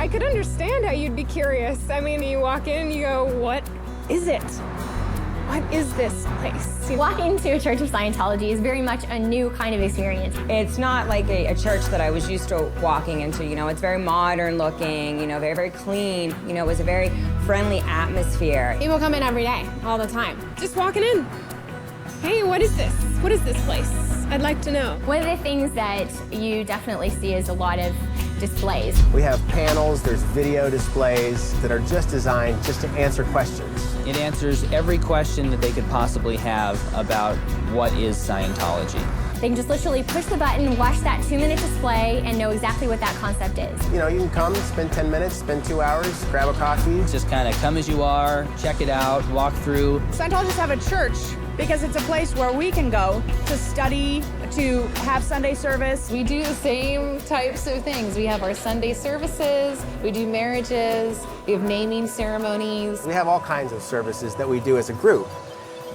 I could understand how you'd be curious. I mean, you walk in, you go, what is it? What is this place? Walking to a church of Scientology is very much a new kind of experience. It's not like a church that I was used to walking into, you know, it's very modern looking, you know, very, very clean. You know, it was a very friendly atmosphere. People come in every day, all the time. Just walking in. Hey, what is this? What is this place? I'd like to know. One of the things that you definitely see is a lot of displays. We have panels, there's video displays that are just designed just to answer questions. It answers every question that they could possibly have about what is Scientology. They can just literally push the button, watch that 2-minute display, and know exactly what that concept is. You know, you can come, spend 10 minutes, spend 2 hours, grab a coffee. Just kind of come as you are, check it out, walk through. Scientologists have a church because it's a place where we can go to study, to have Sunday service. We do the same types of things. We have our Sunday services, we do marriages, we have naming ceremonies. We have all kinds of services that we do as a group.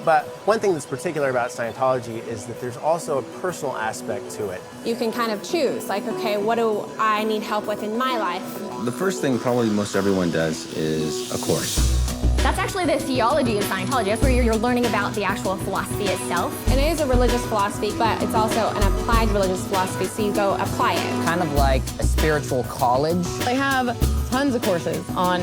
But one thing that's particular about Scientology is that there's also a personal aspect to it. You can kind of choose, like, okay, what do I need help with in my life? The first thing probably most everyone does is a course. That's actually the theology of Scientology. That's where you're learning about the actual philosophy itself. And it is a religious philosophy, but it's also an applied religious philosophy, so you go apply it. Kind of like a spiritual college. They have tons of courses on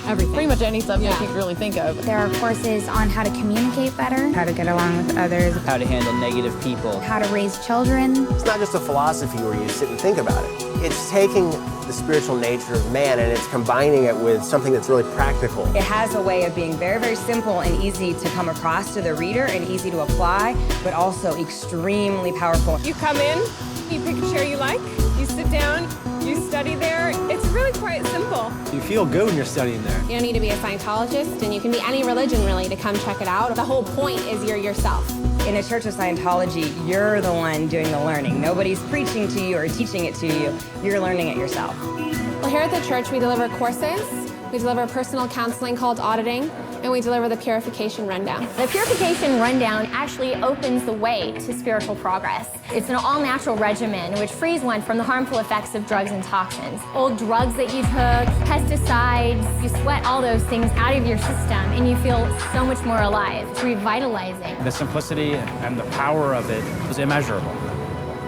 everything. Pretty much any subject you can really think of. There are courses on how to communicate better, how to get along with others, How to handle negative people. how to raise children. It's not just a philosophy where you sit and think about it. It's taking the spiritual nature of man and it's combining it with something that's really practical. It has a way of being very, very simple and easy to come across to the reader and easy to apply, but also extremely powerful. You come in, you pick a chair you like, you sit down, you study there. It's really quite simple. You feel good when you're studying there. You don't need to be a Scientologist, and you can be any religion, really, to come check it out. The whole point is you're yourself. In a church of Scientology, you're the one doing the learning. Nobody's preaching to you or teaching it to you. You're learning it yourself. Well, here at the church, we deliver courses, we deliver personal counseling called auditing, and we deliver the purification rundown. The purification rundown actually opens the way to spiritual progress. It's an all-natural regimen which frees one from the harmful effects of drugs and toxins. Old drugs that you took, pesticides, you sweat all those things out of your system and you feel so much more alive. It's revitalizing. The simplicity and the power of it is immeasurable.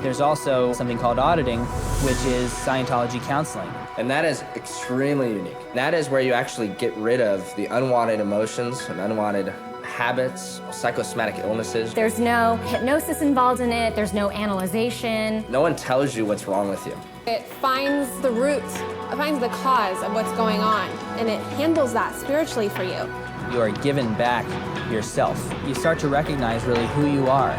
There's also something called auditing, which is Scientology counseling. And that is extremely unique. That is where you actually get rid of the unwanted emotions and unwanted habits, psychosomatic illnesses. There's no hypnosis involved in it. There's no analyzation. No one tells you what's wrong with you. It finds the root, it finds the cause of what's going on, and it handles that spiritually for you. You are given back yourself. You start to recognize really who you are.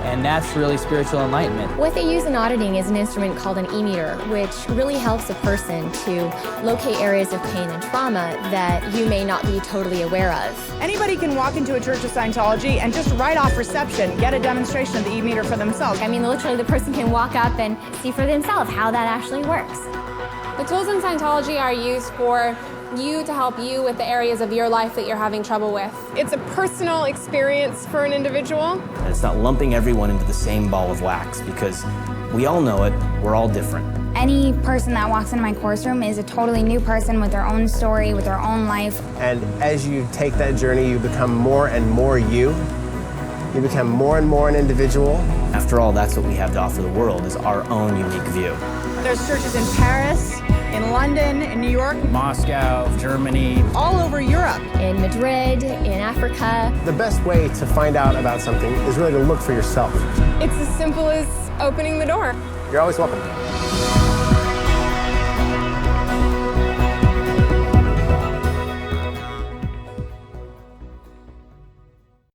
And that's really spiritual enlightenment. What they use in auditing is an instrument called an e-meter, which really helps a person to locate areas of pain and trauma that you may not be totally aware of. Anybody can walk into a church of Scientology and just right off reception get a demonstration of the e-meter for themselves. I mean, literally the person can walk up and see for themselves how that actually works. The tools in Scientology are used for you to help you with the areas of your life that you're having trouble with. It's a personal experience for an individual. And it's not lumping everyone into the same ball of wax because we all know it, we're all different. Any person that walks into my course room is a totally new person with their own story, with their own life. And as you take that journey, you become more and more you. You become more and more an individual. After all, that's what we have to offer the world, is our own unique view. There's churches in Paris, in London, in New York, Moscow, Germany, all over Europe. In Madrid, in Africa. The best way to find out about something is really to look for yourself. It's as simple as opening the door. You're always welcome.